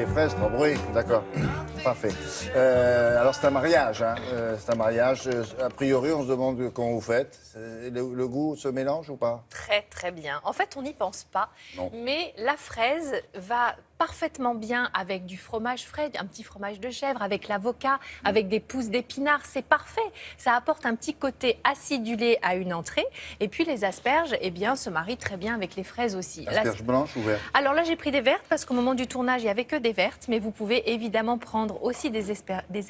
des fraises, trop bruit, d'accord. Parfait. Alors c'est un mariage, hein. C'est un mariage. A priori, on se demande comment vous faites. Le goût se mélange ou pas? Très très bien. En fait, on n'y pense pas, Non. mais la fraise va parfaitement bien avec du fromage frais, un petit fromage de chèvre, avec l'avocat, avec des pousses d'épinards. C'est parfait. Ça apporte un petit côté acidulé à une entrée. Et puis les asperges, eh bien, se marient très bien avec les fraises aussi. Asperges blanches ou vertes? Alors là, j'ai pris des vertes parce qu'au moment du tournage, il n'y avait que des vertes. Mais vous pouvez évidemment prendre aussi des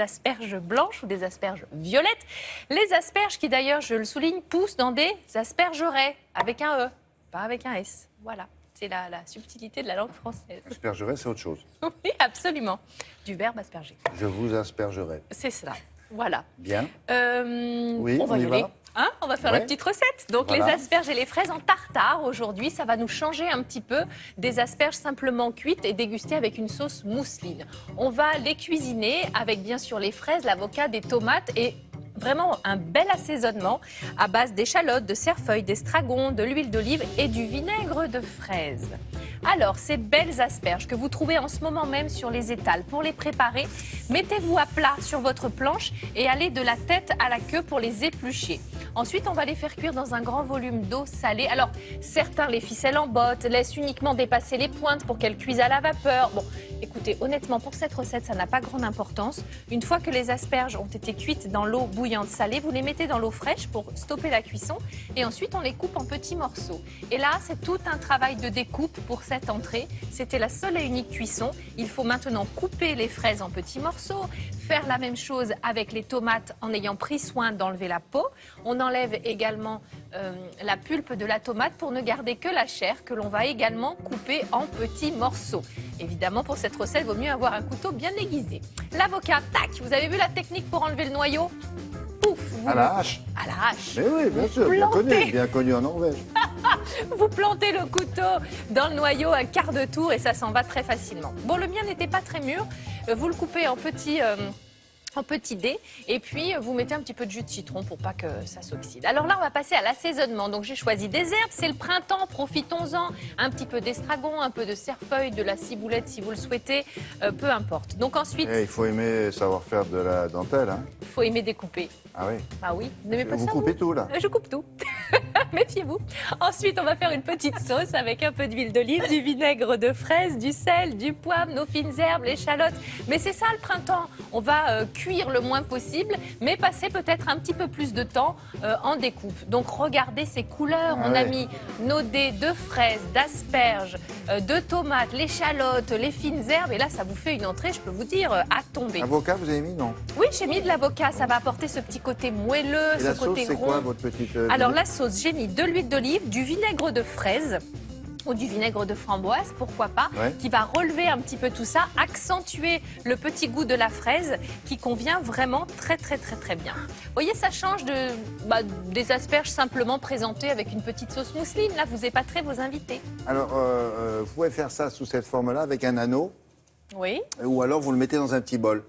asperges blanches ou des asperges violettes. Les asperges qui, d'ailleurs, je le souligne, poussent dans des aspergeraies avec un E, pas avec un S. Voilà. C'est la subtilité de la langue française. Aspergerai, c'est autre chose. Oui, absolument. Du verbe asperger. Je vous aspergerai. C'est cela. Voilà. Bien. Oui, on va y va. aller. Hein, on va faire la petite recette. Donc Voilà. les asperges et les fraises en tartare aujourd'hui, ça va nous changer un petit peu des asperges simplement cuites et dégustées avec une sauce mousseline. On va les cuisiner avec bien sûr les fraises, l'avocat, des tomates et vraiment un bel assaisonnement à base d'échalotes, de cerfeuil, d'estragon, de l'huile d'olive et du vinaigre de fraise. Alors, ces belles asperges que vous trouvez en ce moment même sur les étals, pour les préparer, mettez-vous à plat sur votre planche et allez de la tête à la queue pour les éplucher. Ensuite, on va les faire cuire dans un grand volume d'eau salée. Alors, certains les ficellent en botte, laissent uniquement dépasser les pointes pour qu'elles cuisent à la vapeur. Bon, écoutez, honnêtement, pour cette recette, ça n'a pas grande importance. Une fois que les asperges ont été cuites dans l'eau bouillante salée, vous les mettez dans l'eau fraîche pour stopper la cuisson. Et ensuite, on les coupe en petits morceaux. Et là, c'est tout un travail de découpe pour cette entrée. C'était la seule et unique cuisson. Il faut maintenant couper les fraises en petits morceaux, faire la même chose avec les tomates en ayant pris soin d'enlever la peau. On enlève également la pulpe de la tomate pour ne garder que la chair que l'on va également couper en petits morceaux. Évidemment, pour cette recette, il vaut mieux avoir un couteau bien aiguisé. L'avocat, tac, vous avez vu la technique pour enlever le noyau? Pouf, À la hache. À la hache. Mais oui, bien sûr, bien connu en Norvège. Vous plantez le couteau dans le noyau un quart de tour et ça s'en va très facilement. Bon, le mien n'était pas très mûr. Vous le coupez en petits dés et puis vous mettez un petit peu de jus de citron pour pas que ça s'oxyde. Alors là, on va passer à l'assaisonnement. Donc j'ai choisi des herbes, c'est le printemps, profitons-en. Un petit peu d'estragon, un peu de cerfeuil, de la ciboulette si vous le souhaitez, peu importe. Donc ensuite, Il faut aimer savoir faire de la dentelle, hein. il faut aimer découper. Ah oui. Ah oui, vous n'aimez pas Vous ça? coupez tout, là. Je coupe tout. Méfiez-vous. Ensuite, on va faire une petite sauce avec un peu d'huile d'olive, du vinaigre de fraise, du sel, du poivre, nos fines herbes, l'échalote. Mais c'est ça le printemps. On va cuire le moins possible, mais passer peut-être un petit peu plus de temps en découpe. Donc regardez ces couleurs. On a mis nos dés de fraises, d'asperges, de tomates, l'échalote, les fines herbes. Et là, ça vous fait une entrée, je peux vous dire, à tomber. Avocat, vous avez mis, non? Oui, j'ai mis de l'avocat. Ça va apporter ce petit côté moelleux, Et ce la sauce, côté c'est rond. quoi, votre petite... Alors la sauce, j'ai mis de l'huile d'olive, du vinaigre de fraise ou du vinaigre de framboise, pourquoi pas, qui va relever un petit peu tout ça, accentuer le petit goût de la fraise qui convient vraiment très très très très bien. Vous voyez, ça change des asperges simplement présentées avec une petite sauce mousseline. Là, vous épaterez vos invités. Alors, vous pouvez faire ça sous cette forme-là avec un anneau, Oui. ou alors vous le mettez dans un petit bol.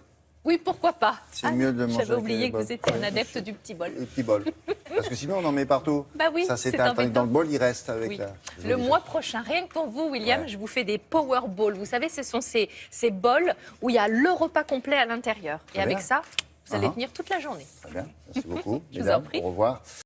Oui, pourquoi pas. C'est mieux de le manger J'avais avec oublié les que vous bols. étiez un adepte du petit bol. Le petit bol. Parce que sinon, on en met partout. Bah oui, ça c'est s'éteint. Tandis que dans embêtant. le bol, il reste avec Oui. la... Le mois prochain, rien que pour vous, William, je vous fais des power balls. Vous savez, ce sont ces bols où il y a le repas complet à l'intérieur. Et avec ça, vous allez tenir toute la journée. Très bien. Merci beaucoup. Je vous en mesdames. prie. Au revoir.